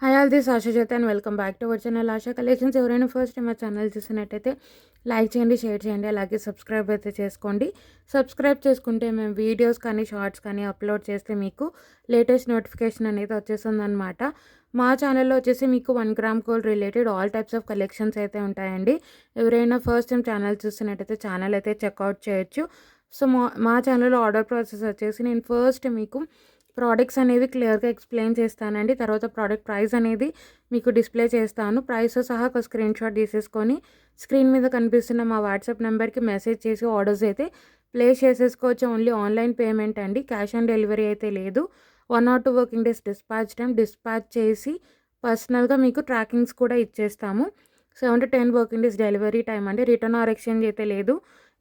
Hi all this Asha Jyothi and welcome back to our channel Asha collections. ఎవరైనా first time మా channel చూసినట్టయితే like చేయండి, share చేయండి, అలాగే సబ్స్క్రైబ్ అయితే చేసుకోండి. సబ్స్క్రైబ్ చేసుకుంటే మేము వీడియోస్ కానీ షార్ట్స్ కానీ అప్లోడ్ చేస్తే మీకు లేటెస్ట్ నోటిఫికేషన్ అనేది వచ్చేస్తుందన్నమాట. మా ఛానల్లో వచ్చేసి మీకు 1 gram gold related all types of collections అయితే ఉంటాయండి. ఎవరైనా ఫస్ట్ టైం ఛానల్ చూస్తున్నట్టయితే ఛానల్ అయితే చెక్అవుట్ చేయొచ్చు. సో మా ఛానల్లో ఆర్డర్ ప్రాసెస్ వచ్చేసి నేను ఫస్ట్ మీకు ప్రోడక్ట్స్ అనేవి క్లియర్గా ఎక్స్ప్లెయిన్ చేస్తానండి. తర్వాత ప్రోడక్ట్ ప్రైస్ అనేది మీకు డిస్ప్లే చేస్తాను. ప్రైస్తో సహా ఒక స్క్రీన్ షాట్ తీసేసుకొని స్క్రీన్ మీద కనిపిస్తున్న మా వాట్సాప్ నెంబర్కి మెసేజ్ చేసి ఆర్డర్స్ అయితే ప్లేస్ చేసేసుకోవచ్చు. ఓన్లీ ఆన్లైన్ పేమెంట్ అండి, క్యాష్ ఆన్ డెలివరీ అయితే లేదు. 1 or 2 వర్కింగ్ డేస్ డిస్పాచ్ చేసి పర్సనల్గా మీకు ట్రాకింగ్స్ కూడా ఇచ్చేస్తాము. 7 to 10 working days delivery time అండి. రిటర్న్ ఆర్ ఎక్స్చేంజ్ అయితే లేదు.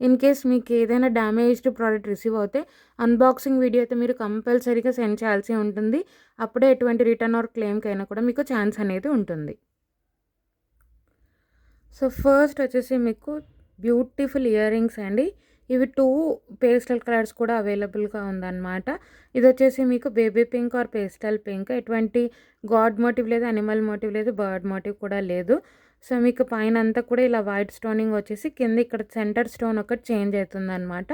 ఇన్ కేస్ మీకు ఏదైనా డ్యామేజ్డ్ ప్రోడక్ట్ రిసీవ్ అవుతే అన్బాక్సింగ్ వీడియో అయితే మీరు కంపల్సరీగా సెండ్ చేయాల్సి ఉంటుంది. అప్పుడే ఎటువంటి రిటర్న్ ఆర్ క్లెయిమ్కైనా కూడా మీకు ఛాన్స్ అనేది ఉంటుంది. సో ఫస్ట్ వచ్చేసి మీకు బ్యూటిఫుల్ ఇయర్ రింగ్స్ అండి. ఇవి 2 పేస్టల్ కలర్స్ కూడా అవైలబుల్గా ఉందన్నమాట. ఇది వచ్చేసి మీకు baby pink are pastel pink. ఎటువంటి గాడ్ మోటివ్ లేదు, అనిమల్ మోటివ్ లేదు, బర్డ్ మోటివ్ కూడా లేదు. సో మీకు పైన అంతా కూడా ఇలా వైట్ స్టోనింగ్ వచ్చేసి కింద ఇక్కడ సెంటర్ స్టోన్ ఒకటి చేంజ్ అవుతుందన్నమాట.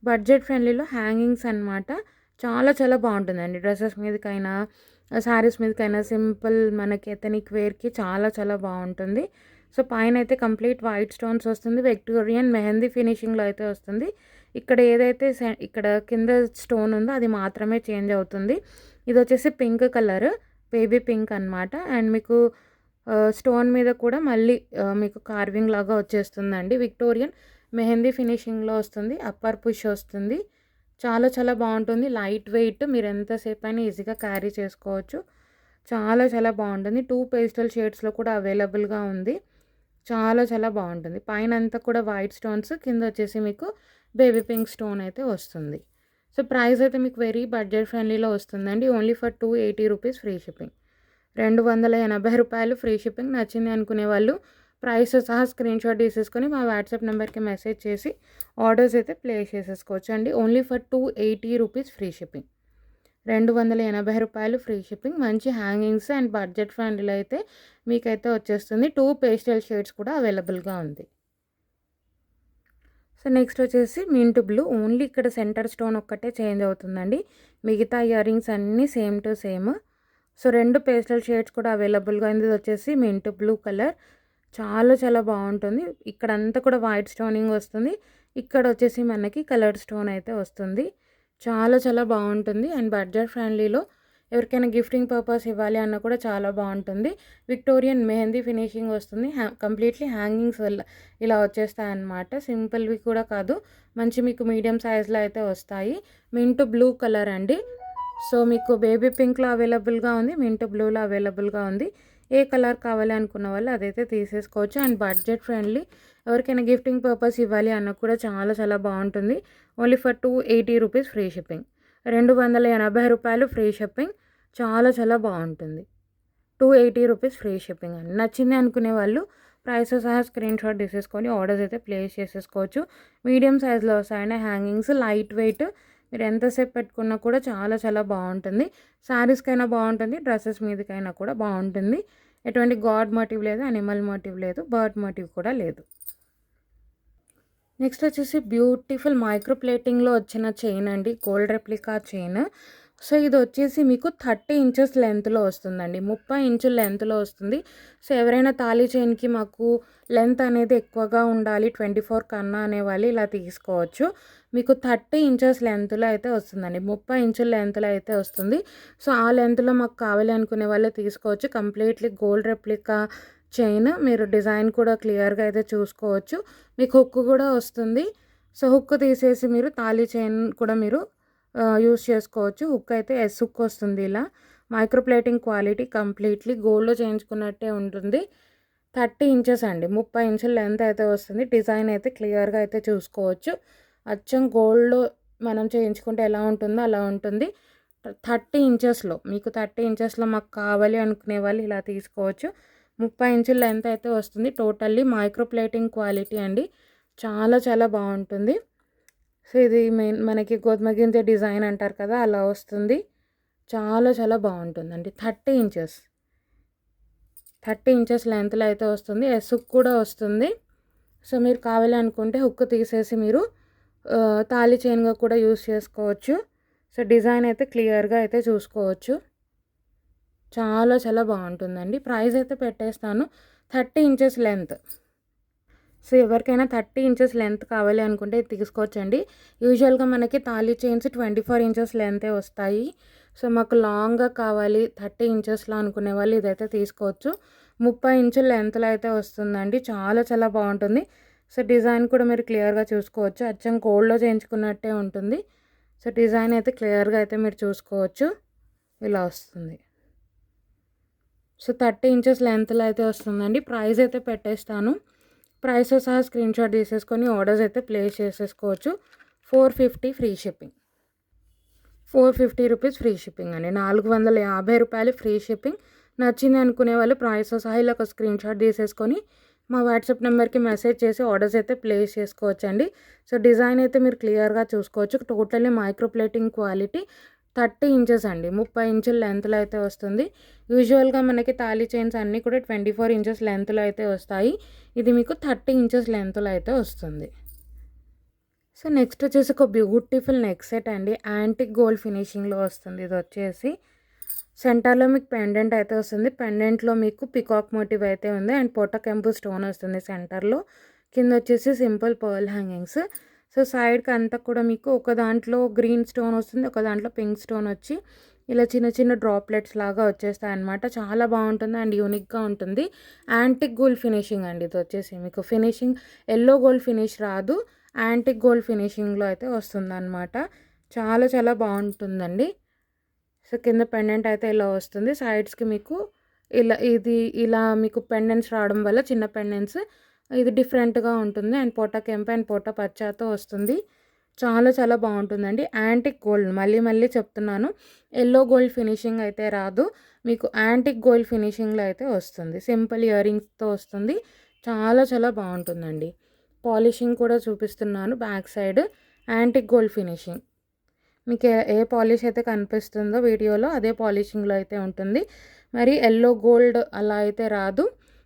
బడ్జెట్ ఫ్రెండ్లీలో హ్యాంగింగ్స్ అనమాట. చాలా చాలా బాగుంటుందండి. డ్రెస్సెస్ మీదకైనా శారీస్ మీదకైనా సింపుల్ మనకి ఎథనిక్ వేర్కి చాలా చాలా బాగుంటుంది. సో పైన అయితే కంప్లీట్ వైట్ స్టోన్స్ వస్తుంది. విక్టోరియన్ మెహందీ ఫినిషింగ్లో అయితే వస్తుంది. ఇక్కడ ఏదైతే ఇక్కడ కింద స్టోన్ ఉందో అది మాత్రమే చేంజ్ అవుతుంది. ఇది వచ్చేసి పింక్ కలర్, బేబీ పింక్ అనమాట. అండ్ మీకు స్టోన్ మీద కూడా మళ్ళీ మీకు కార్వింగ్ లాగా వచ్చేస్తుందండి. విక్టోరియన్ మెహందీ ఫినిషింగ్లో వస్తుంది. అప్పర్ పుష్ వస్తుంది. చాలా చాలా బాగుంటుంది. లైట్ వెయిట్, మీరు ఎంతసేపు అయినా ఈజీగా క్యారీ చేసుకోవచ్చు. చాలా చాలా బాగుంటుంది. 2 పేస్టల్ షేడ్స్లో కూడా అవైలబుల్గా ఉంది. చాలా చాలా బాగుంటుంది. పైన అంతా కూడా వైట్ స్టోన్స్, కింద వచ్చేసి మీకు బేబీ పింక్ స్టోన్ అయితే వస్తుంది. సో ప్రైస్ అయితే మీకు వెరీ బడ్జెట్ ఫ్రెండ్లీలో వస్తుందండి. Only for 280 rupees free shipping. 280 రూపాయలు ఫ్రీ షిప్పింగ్. నచ్చింది అనుకునే వాళ్ళు ప్రైస్ సహా స్క్రీన్ షాట్ తీసేసుకొని మా వాట్సాప్ నెంబర్కి మెసేజ్ చేసి ఆర్డర్స్ అయితే ప్లేస్ చేసేసుకోవచ్చు అండి. Only for 280 rupees free shipping. 280 రూపాయలు ఫ్రీ షిప్పింగ్. మంచి హ్యాంగింగ్స్ అండ్ బడ్జెట్ ఫ్రెండ్లీలో అయితే మీకైతే వచ్చేస్తుంది. 2 పేస్టల్ షేడ్స్ కూడా అవైలబుల్గా ఉంది. సో నెక్స్ట్ వచ్చేసి మింట్ బ్లూ. ఓన్లీ ఇక్కడ సెంటర్ స్టోన్ ఒక్కటే చేంజ్ అవుతుందండి. మిగతా ఇయర్ రింగ్స్ అన్నీ same to same. So 2 pastel shades కూడా అవైలబుల్గా ఉంది. ఇది వచ్చేసి మింట్ బ్లూ కలర్. చాలా చాలా బాగుంటుంది. ఇక్కడంతా కూడా వైట్ స్టోనింగ్ వస్తుంది. ఇక్కడ వచ్చేసి మనకి కలర్ స్టోన్ అయితే వస్తుంది. చాలా చాలా బాగుంటుంది. అండ్ బడ్జెట్ ఫ్రెండ్లీలో ఎవరికైనా గిఫ్టింగ్ పర్పస్ ఇవ్వాలి అన్న కూడా చాలా బాగుంటుంది. విక్టోరియన్ మెహందీ ఫినిషింగ్ వస్తుంది. కంప్లీట్లీ హ్యాంగింగ్స్ ఇలా వచ్చేస్తాయి అన్నమాట. సింపుల్వి కూడా కాదు, మంచి మీకు మీడియం సైజ్లో అయితే వస్తాయి. మింట్ బ్లూ కలర్ అండి. సో మీకు బేబీ పింక్లో అవైలబుల్గా ఉంది, మింట్ బ్లూలో అవైలబుల్గా ఉంది. ఏ కలర్ కావాలి అనుకున్న వాళ్ళు అదైతే తీసేసుకోవచ్చు. అండ్ బడ్జెట్ ఫ్రెండ్లీ, ఎవరికైనా గిఫ్టింగ్ పర్పస్ ఇవ్వాలి అన్న కూడా చాలా చాలా బాగుంటుంది. Only for 280 rupees free shipping. 280 రూపాయలు ఫ్రీ షిప్పింగ్. చాలా చాలా బాగుంటుంది. 280 రూపీస్ ఫ్రీ షిప్పింగ్ అండి. నచ్చింది అనుకునే వాళ్ళు ప్రైస్ సహా స్క్రీన్ షాట్ తీసేసుకొని ఆర్డర్స్ అయితే ప్లేస్ చేసేసుకోవచ్చు. మీడియం సైజ్లో వస్తాయండి. హ్యాంగింగ్స్ లైట్ వెయిట్, మీరు ఎంతసేపు పెట్టుకున్నా కూడా చాలా చాలా బాగుంటుంది. శారీస్కైనా బాగుంటుంది, డ్రెస్సెస్ మీదకైనా కూడా బాగుంటుంది. ఎటువంటి గాడ్ మోటివ్ లేదు, అనిమల్ మోటివ్ లేదు, బర్డ్ మోటివ్ కూడా లేదు. నెక్స్ట్ వచ్చేసి బ్యూటిఫుల్ మైక్రో ప్లేటింగ్లో వచ్చిన చైన్ అండి, గోల్డ్ రెప్లికా చైన్. సో ఇది వచ్చేసి మీకు 30 ఇంచెస్ లెంత్లో వస్తుందండి, 30 ఇంచుల లెంత్లో వస్తుంది. సో ఎవరైనా తాళీ చైన్కి మాకు లెంత్ అనేది ఎక్కువగా ఉండాలి 24 కన్నా అనేవాళ్ళు ఇలా తీసుకోవచ్చు. మీకు 30 ఇంచెస్ లెంత్లో అయితే వస్తుందండి, 30 ఇంచుల లెంత్లో అయితే వస్తుంది. సో ఆ లెంత్లో మాకు కావాలి అనుకునే వాళ్ళు తీసుకోవచ్చు. Completely gold replica chain. మీరు డిజైన్ కూడా క్లియర్గా అయితే చూసుకోవచ్చు. మీకు హుక్ కూడా వస్తుంది. సో హుక్ తీసేసి మీరు తాళీ చైన్ కూడా మీరు యూస్ చేసుకోవచ్చు. హుక్ అయితే ఎస్ హుక్ వస్తుంది. ఇలా మైక్రో ప్లేటింగ్ క్వాలిటీ కంప్లీట్లీ గోల్డ్లో చేయించుకున్నట్టే ఉంటుంది. 30 ఇంచెస్ అండి, 30 ఇంచుల లెంత్ అయితే వస్తుంది. డిజైన్ అయితే క్లియర్గా అయితే చూసుకోవచ్చు. అచ్చం గోల్డ్లో మనం చేయించుకుంటే ఎలా ఉంటుందో అలా ఉంటుంది. 30 ఇంచెస్లో, మీకు 30 ఇంచెస్లో మాకు కావాలి అనుకునే వాళ్ళు ఇలా తీసుకోవచ్చు. 30 ఇంచుల లెంత్ అయితే వస్తుంది. టోటల్లీ మైక్రో ప్లేటింగ్ క్వాలిటీ అండి. చాలా చాలా బాగుంటుంది. సో ఇది మనకి గోధుమ గింజ డిజైన్ అంటారు కదా, అలా వస్తుంది. చాలా చాలా బాగుంటుందండి. 30 ఇంచెస్ 30 ఇంచెస్ లెంత్లో అయితే వస్తుంది. ఎస్ హుక్ కూడా వస్తుంది. సో మీరు కావాలనుకుంటే హుక్ తీసేసి మీరు తాళి చైన్గా కూడా యూస్ చేసుకోవచ్చు. సో డిజైన్ అయితే క్లియర్గా అయితే చూసుకోవచ్చు. చాలా చాలా బాగుంటుందండి. ప్రైస్ అయితే పెట్టేస్తాను. 30 ఇంచెస్ లెంత్. సో ఎవరికైనా 30 ఇంచెస్ లెంత్ కావాలి అనుకుంటే తీసుకోవచ్చండి. యూజువల్గా మనకి తాళి చైన్స్ 24 ఇంచెస్ లెంతే వస్తాయి. సో మాకు లాంగ్గా కావాలి 30 ఇంచెస్లో అనుకునే వాళ్ళు ఇదైతే తీసుకోవచ్చు. 30 ఇంచుల లెంత్లో అయితే వస్తుందండి. చాలా చాలా బాగుంటుంది. సో డిజైన్ కూడా మీరు క్లియర్గా చూసుకోవచ్చు. అచ్చం గోల్డ్లో చేయించుకున్నట్టే ఉంటుంది. సో డిజైన్ అయితే క్లియర్గా అయితే మీరు చూసుకోవచ్చు. ఇలా వస్తుంది. సో 30 ఇంచెస్ లెంత్లో అయితే వస్తుందండి. ప్రైస్ అయితే పెట్టేస్తాను. ప్రైస్తో సహా స్క్రీన్ షాట్ తీసేసుకొని ఆర్డర్స్ అయితే ప్లేస్ చేసేసుకోవచ్చు. 450 free shipping. 450 rupees free shipping అండి. 450 రూపాయలు ఫ్రీ షిప్పింగ్. నచ్చింది అనుకునే వాళ్ళు ప్రైస్తో సహా ఇలా ఒక స్క్రీన్ షాట్ తీసేసుకొని మా వాట్సాప్ నెంబర్కి మెసేజ్ చేసి ఆర్డర్స్ అయితే ప్లేస్ చేసుకోవచ్చు అండి. సో డిజైన్ అయితే మీరు క్లియర్గా చూసుకోవచ్చు. Totally micro plating quality 30 inches అండి. 30 ఇంచుల లెంత్లో అయితే వస్తుంది. యూజువల్గా మనకి తాళి చైన్స్ అన్నీ కూడా 24 ఇంచెస్ లెంత్లో అయితే వస్తాయి. ఇది మీకు 30 ఇంచెస్ లెంత్లో అయితే వస్తుంది. సో నెక్స్ట్ వచ్చేసి ఒక బ్యూటిఫుల్ నెక్ సెట్ అండి. యాంటిక్ గోల్డ్ ఫినిషింగ్లో వస్తుంది. ఇది వచ్చేసి సెంటర్లో మీకు పెండెంట్ అయితే వస్తుంది. పెండెంట్లో మీకు పికాక్ మోటివ్ అయితే ఉంది అండ్ పోటా కెంపు స్టోన్ వస్తుంది సెంటర్లో. కింద వచ్చేసి సింపుల్ పర్ల్ హ్యాంగింగ్స్. సో సైడ్కి అంతా కూడా మీకు ఒక దాంట్లో గ్రీన్ స్టోన్ వస్తుంది, ఒక దాంట్లో పింక్ స్టోన్ వచ్చి ఇలా చిన్న చిన్న డ్రాప్లెట్స్ లాగా వచ్చేస్తాయి అన్నమాట. చాలా బాగుంటుంది అండ్ యూనిక్గా ఉంటుంది. యాంటిక్ గోల్డ్ ఫినిషింగ్ అండి. ఇది వచ్చేసి మీకు ఫినిషింగ్ ఎల్లో గోల్డ్ ఫినిష్ రాదు, యాంటిక్ గోల్డ్ ఫినిషింగ్లో అయితే వస్తుంది అన్నమాట. చాలా చాలా బాగుంటుందండి. సో కింద పెండెంట్ అయితే ఇలా వస్తుంది. సైడ్స్కి మీకు ఇలా మీకు పెండెంట్స్ రావడం వల్ల చిన్న పెండెంట్స్ ఇది డిఫరెంట్గా ఉంటుంది అండ్ పోటా కెంపు అండ్ పోటా పచ్చాతో వస్తుంది. చాలా చాలా బాగుంటుందండి. యాంటిక్ గోల్డ్ మళ్ళీ మళ్ళీ చెప్తున్నాను, ఎల్లో గోల్డ్ ఫినిషింగ్ అయితే రాదు, మీకు యాంటిక్ గోల్డ్ ఫినిషింగ్లో అయితే వస్తుంది. సింపుల్ ఇయర్ రింగ్స్తో వస్తుంది. చాలా చాలా బాగుంటుందండి. పాలిషింగ్ కూడా చూపిస్తున్నాను. Back side antique gold finishing. మీకు ఏ పాలిష్ అయితే కనిపిస్తుందో వీడియోలో అదే పాలిషింగ్లో అయితే ఉంటుంది. మరి ఎల్లో గోల్డ్ అలా అయితే రాదు.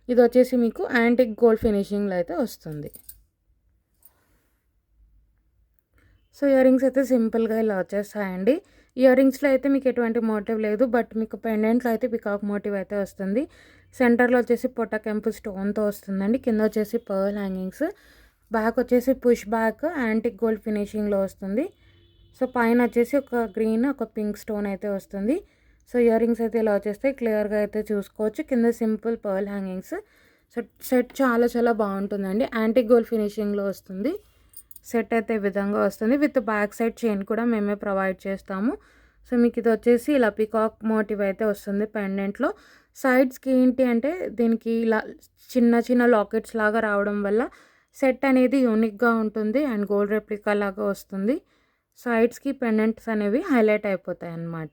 ఇది వచ్చేసి మీకు యాంటిక్ గోల్డ్ ఫినిషింగ్లో అయితే వస్తుంది. సో ఇయర్ రింగ్స్ అయితే సింపుల్గా ఇలా వచ్చేస్తాయండి. ఇయర్ రింగ్స్లో అయితే మీకు ఎటువంటి మోటివ్ లేదు, బట్ మీకు పెండెంట్లో అయితే పికాక్ మోటివ్ అయితే వస్తుంది. సెంటర్లో వచ్చేసి పొటా కెంపు స్టోన్తో వస్తుందండి. కింద వచ్చేసి పర్ల్ హ్యాంగింగ్స్. బ్యాక్ వచ్చేసి పుష్ బ్యాక్ యాంటిక్ గోల్డ్ ఫినిషింగ్లో వస్తుంది. సో పైన వచ్చేసి ఒక గ్రీన్ ఒక పింక్ స్టోన్ అయితే వస్తుంది. సో ఇయర్ రింగ్స్ అయితే ఇలా వచ్చేస్తాయి. క్లియర్గా అయితే చూసుకోవచ్చు. కింద simple pearl hangings. So set చాలా చాలా బాగుంటుందండి. యాంటిక్ గోల్డ్ ఫినిషింగ్లో వస్తుంది. సెట్ అయితే ఈ విధంగా వస్తుంది. విత్ బ్యాక్ సైడ్ చైన్ కూడా మేమే ప్రొవైడ్ చేస్తాము. సో మీకు ఇది వచ్చేసి ఇలా పికాక్ మోటివ్ అయితే వస్తుంది పెండెంట్లో. సైడ్స్కి ఏంటి అంటే దీనికి ఇలా చిన్న చిన్న లాకెట్స్ లాగా రావడం వల్ల సెట్ అనేది యూనిక్గా ఉంటుంది అండ్ గోల్డ్ రెప్లికా లాగా వస్తుంది. సైడ్స్కి పెండెంట్స్ అనేవి హైలైట్ అయిపోతాయి అన్నమాట.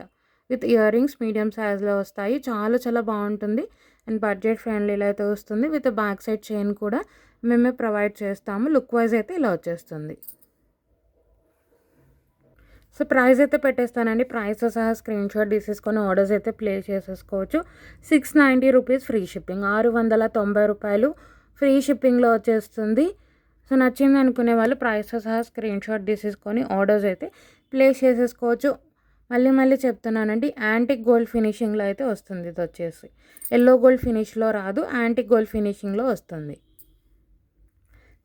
విత్ ఇయర్ రింగ్స్ మీడియం సైజ్లో వస్తాయి. చాలా చాలా బాగుంటుంది అండ్ బడ్జెట్ ఫ్రెండ్లీలో అయితే వస్తుంది. విత్ బ్యాక్ సైడ్ చైన్ కూడా మేమే ప్రొవైడ్ చేస్తాము. లుక్ వైజ్ అయితే ఇలా వచ్చేస్తుంది. సో ప్రైస్ అయితే పెట్టేస్తానండి. ప్రైస్తో సహా స్క్రీన్ షాట్ తీసేసుకొని ఆర్డర్స్ అయితే ప్లేస్ చేసేసుకోవచ్చు. 690 రూపీస్ ఫ్రీ షిప్పింగ్. 690 రూపాయలు ఫ్రీ షిప్పింగ్లో వచ్చేస్తుంది. సో నచ్చింది అనుకునే వాళ్ళు ప్రైస్తో సహా స్క్రీన్ షాట్ తీసేసుకొని ఆర్డర్స్ అయితే ప్లేస్ చేసేసుకోవచ్చు. మళ్ళీ మళ్ళీ చెప్తున్నానండి, యాంటిక్ గోల్డ్ ఫినిషింగ్లో అయితే వస్తుంది. ఇది వచ్చేసి ఎల్లో గోల్డ్ ఫినిష్లో రాదు, యాంటిక్ గోల్డ్ ఫినిషింగ్లో వస్తుంది.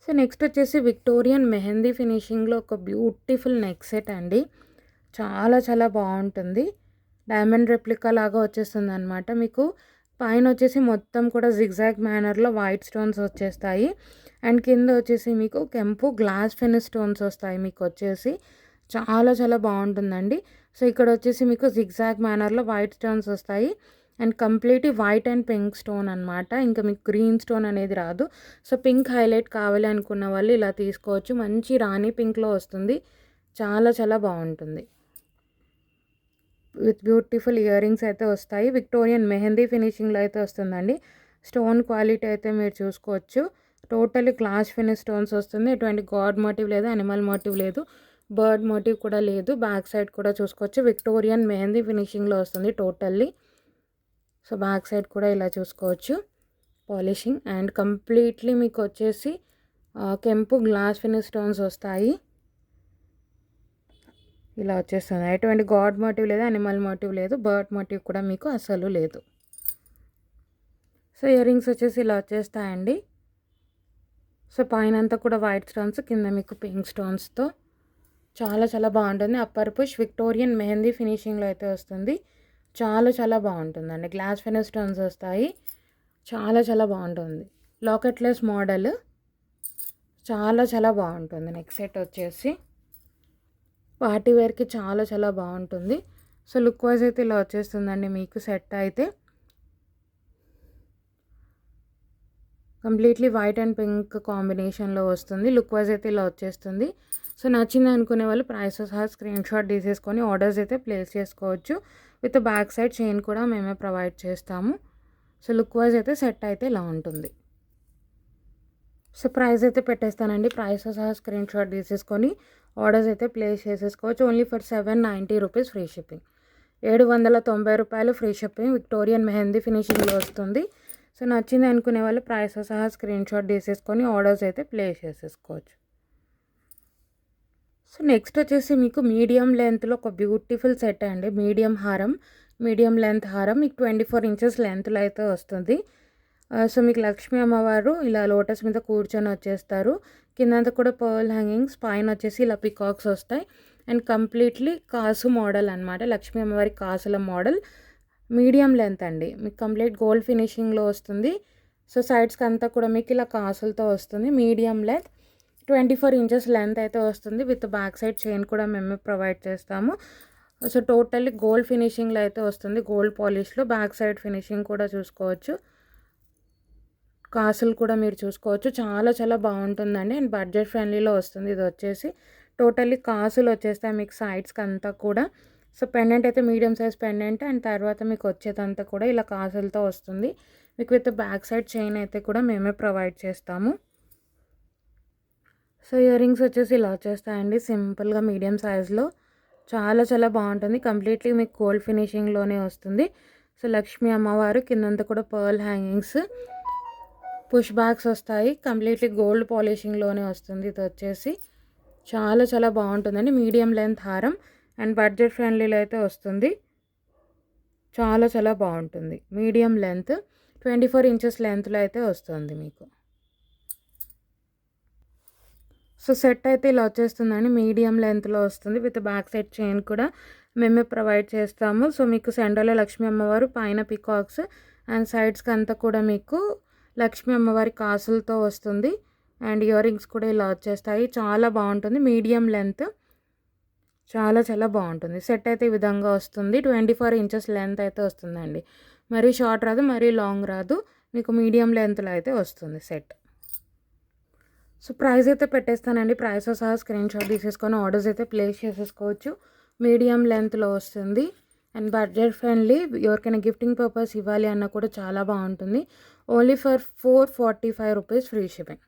సో నెక్స్ట్ వచ్చేసి విక్టోరియన్ మెహందీ ఫినిషింగ్లో ఒక బ్యూటిఫుల్ నెక్ సెట్ అండి. చాలా చాలా బాగుంటుంది. డైమండ్ రెప్లికా లాగా వచ్చేస్తుంది అనమాట. మీకు పైన వచ్చేసి మొత్తం కూడా జిగ్జాగ్ మేనర్లో వైట్ స్టోన్స్ వచ్చేస్తాయి అండ్ కింద వచ్చేసి మీకు కెంపు గ్లాస్ ఫినిష్ స్టోన్స్ వస్తాయి. మీకు వచ్చేసి చాలా చాలా బాగుంటుందండి. సో ఇక్కడ వచ్చేసి మీకు జిగ్జాగ్ మేనర్లో వైట్ స్టోన్స్ వస్తాయి and completely white and pink stone అనమాట. ఇంకా మీకు గ్రీన్ స్టోన్ అనేది రాదు. సో పింక్ హైలైట్ కావాలి అనుకున్న వాళ్ళు ఇలా తీసుకోవచ్చు. మంచి రాణి పింక్లో వస్తుంది. చాలా చాలా బాగుంటుంది. విత్ బ్యూటిఫుల్ ఇయర్ రింగ్స్ అయితే వస్తాయి. విక్టోరియన్ మెహందీ ఫినిషింగ్లో అయితే వస్తుందండి. స్టోన్ క్వాలిటీ అయితే మీరు చూసుకోవచ్చు. టోటలీ గ్లాస్ ఫినిష్ స్టోన్స్ వస్తుంది. ఎటువంటి గాడ్ మోటివ్ లేదు, అనిమల్ మోటివ్ లేదు, బర్డ్ మోటివ్ కూడా లేదు. బ్యాక్ సైడ్ కూడా చూసుకోవచ్చు. విక్టోరియన్ మెహందీ ఫినిషింగ్లో వస్తుంది టోటల్లీ. సో బ్యాక్ సైడ్ కూడా ఇలా చూసుకోవచ్చు. పాలిషింగ్ అండ్ కంప్లీట్లీ మీకు వచ్చేసి కెంపు గ్లాస్ ఫినిష్ స్టోన్స్ వస్తాయి. ఇలా వచ్చేస్తుంది. ఎటువంటి గాడ్ మోటివ్ లేదు, అనిమల్ మోటివ్ లేదు, బర్డ్ మోటివ్ కూడా మీకు అసలు లేదు. సో ఇయర్ రింగ్స్ వచ్చేసి ఇలా వచ్చేస్తాయండి. సో పైన అంతా కూడా వైట్ స్టోన్స్, కింద మీకు పింక్ స్టోన్స్తో చాలా చాలా బాగుంటుంది. అప్పర్ పుష్ విక్టోరియన్ మెహందీ ఫినిషింగ్లో అయితే వస్తుంది. చాలా చాలా బాగుంటుందండి. గ్లాస్ ఫినిష్ స్టోన్స్ వస్తాయి. చాలా చాలా బాగుంటుంది. లాకెట్లెస్ మోడల్ చాలా చాలా బాగుంటుంది. నెక్స్ట్ సెట్ వచ్చేసి పార్టీ వేర్కి చాలా చాలా బాగుంటుంది. సో లుక్ వైజ్ అయితే ఇలా వచ్చేస్తుందండి మీకు సెట్ అయితే. కంప్లీట్లీ వైట్ అండ్ పింక్ కాంబినేషన్లో వస్తుంది. లుక్ వైజ్ అయితే ఇలా వచ్చేస్తుంది. సో నచ్చింది అనుకునే వాళ్ళు ప్రైస్ సహా స్క్రీన్ షాట్ తీసేసుకొని ఆర్డర్స్ అయితే ప్లేస్ చేసుకోవచ్చు. విత్ బ్యాక్ సైడ్ చైన్ కూడా మేమే ప్రొవైడ్ చేస్తాము. సో లుక్ వైజ్ అయితే సెట్ అయితే ఇలా ఉంటుంది. సో ప్రైస్ అయితే పెట్టేస్తానండి. ప్రైస్ సహా స్క్రీన్ షాట్ తీసేసుకొని ఆర్డర్స్ అయితే ప్లేస్ చేసేసుకోవచ్చు. Only for 790 rupees free shipping. 790 రూపాయలు ఫ్రీ షిప్పింగ్. విక్టోరియన్ మెహందీ ఫినిషింగ్లో వస్తుంది. సో నచ్చింది అనుకునే వాళ్ళు ప్రైస్ సహా స్క్రీన్ షాట్ తీసేసుకొని ఆర్డర్స్ అయితే ప్లేస్ చేసేసుకోవచ్చు. సో నెక్స్ట్ వచ్చేసి మీకు మీడియం లెంత్లో ఒక బ్యూటిఫుల్ సెట్ అండి. మీడియం లెంత్ హారం మీకు 24 ఇంచెస్ లెంత్లో అయితే వస్తుంది. సో మీకు లక్ష్మీ అమ్మవారు ఇలా లోటస్ మీద కూర్చొని వచ్చేస్తారు. కిందంతా కూడా పర్ల్ హ్యాంగింగ్స్, పైన వచ్చేసి ఇలా పికాక్స్ వస్తాయి. అండ్ కంప్లీట్లీ కాసు మోడల్ అనమాట. లక్ష్మీ అమ్మవారి కాసుల మోడల్. మీడియం లెంత్ అండి. మీకు కంప్లీట్ గోల్డ్ ఫినిషింగ్లో వస్తుంది. సో సైడ్స్కి అంతా కూడా మీకు ఇలా కాసులతో వస్తుంది. మీడియం లెంత్ 24 ఇంచెస్ లెంత్ అయితే వస్తుంది. విత్ బ్యాక్ సైడ్ చైన్ కూడా మేము ప్రొవైడ్ చేస్తాము. సో టోటల్లీ గోల్డ్ ఫినిషింగ్లో అయితే వస్తుంది. గోల్డ్ పాలిష్లో బ్యాక్ సైడ్ ఫినిషింగ్ కూడా చూసుకోవచ్చు. కాసులు కూడా మీరు చూసుకోవచ్చు. చాలా చాలా బాగుంటుందండి. అండ్ బడ్జెట్ ఫ్రెండ్లీలో వస్తుంది. ఇది వచ్చేసి టోటల్లీ కాసులు వచ్చేస్తాయి మీకు సైడ్స్కి అంతా కూడా. సో పెండెంట్ అయితే మీడియం సైజ్ పెండెంట్. అండ్ తర్వాత మీకు వచ్చేదంతా కూడా ఇలా కాసులతో వస్తుంది. మీకు విత్ బ్యాక్ సైడ్ చైన్ అయితే కూడా మేమే ప్రొవైడ్ చేస్తాము. సో ఇయర్ రింగ్స్ వచ్చేసి ఇలా వచ్చేస్తాయండి. సింపుల్గా మీడియం సైజ్లో చాలా చాలా బాగుంటుంది. కంప్లీట్లీ మీకు గోల్డ్ ఫినిషింగ్లోనే వస్తుంది. సో లక్ష్మీ అమ్మవారు కిందంతా కూడా పర్ల్ హ్యాంగింగ్స్, పుష్ బ్యాగ్స్ వస్తాయి. కంప్లీట్లీ గోల్డ్ పాలిషింగ్లోనే వస్తుంది. ఇది వచ్చేసి చాలా చాలా బాగుంటుందండి. మీడియం లెంత్ హారం అండ్ బడ్జెట్ ఫ్రెండ్లీలో అయితే వస్తుంది. చాలా చాలా బాగుంటుంది. మీడియం లెంత్ 24 ఇంచెస్ లెంత్లో అయితే వస్తుంది మీకు. సో సెట్ అయితే ఇలా వచ్చేస్తుందండి. మీడియం లెంత్లో వస్తుంది. విత్ బ్యాక్ సైడ్ చైన్ కూడా మేమే ప్రొవైడ్ చేస్తాము. సో మీకు సెంటర్లో లక్ష్మీ అమ్మవారు, పైన పికాక్స్ అండ్ సైడ్స్కి అంతా కూడా మీకు లక్ష్మీ అమ్మవారి కాసులతో వస్తుంది. అండ్ ఇయర్ రింగ్స్ కూడా ఇలా వచ్చేస్తాయి. చాలా బాగుంటుంది. మీడియం లెంత్ చాలా చాలా బాగుంటుంది. సెట్ అయితే ఈ విధంగా వస్తుంది. 24 ఇంచెస్ లెంత్ అయితే వస్తుందండి. మరీ షార్ట్ రాదు, మరీ లాంగ్ రాదు. మీకు మీడియం లెంత్లో అయితే వస్తుంది సెట్. సో ప్రైస్ అయితే పెట్టేస్తానండి. ప్రైస్ సహా స్క్రీన్ షాట్ తీసేసుకొని ఆర్డర్స్ అయితే ప్లేస్ చేసేసుకోవచ్చు. మీడియం లెంత్లో వస్తుంది. And budget friendly. ఎవరికైనా గిఫ్టింగ్ పర్పస్ ఇవ్వాలి అన్న కూడా చాలా బాగుంటుంది. Only for 445 rupees free shipping.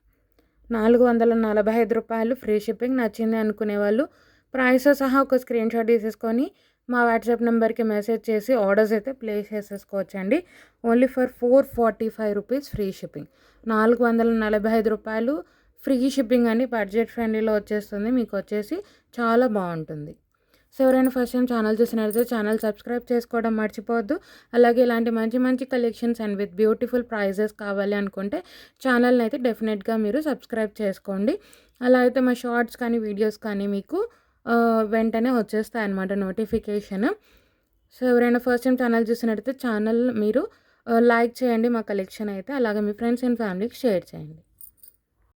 445 రూపాయలు ఫ్రీ షిప్పింగ్. నచ్చింది అనుకునే వాళ్ళు ప్రైస్ సహా ఒక స్క్రీన్ షాట్ తీసేసుకొని మా వాట్సాప్ నెంబర్కి మెసేజ్ చేసి ఆర్డర్స్ అయితే ప్లేస్ చేసేసుకోవచ్చండి. Only for 445 rupees free shipping. 445 రూపాయలు ఫ్రీ షిప్పింగ్ అండి. బడ్జెట్ ఫ్రెండ్లీలో వచ్చేస్తుంది. మీకు వచ్చేసి చాలా బాగుంటుంది. సో ఎవరైనా ఫస్ట్ టైం ఛానల్ చూసినట్లయితే ఛానల్ సబ్స్క్రైబ్ చేసుకోవడం మర్చిపోవద్దు. అలాగే ఇలాంటి మంచి మంచి collections and with beautiful prizes కావాలి అనుకుంటే ఛానల్ని అయితే డెఫినెట్గా మీరు సబ్స్క్రైబ్ చేసుకోండి. అలా అయితే మా షార్ట్స్ కానీ వీడియోస్ కానీ మీకు వెంటనే వచ్చేస్తాయి అన్నమాట నోటిఫికేషన్. సో ఎవరైనా ఫస్ట్ టైం ఛానల్ చూసినట్లయితే ఛానల్ మీరు లైక్ చేయండి మా కలెక్షన్ అయితే. అలాగే మీ ఫ్రెండ్స్ అండ్ ఫ్యామిలీకి షేర్ చేయండి.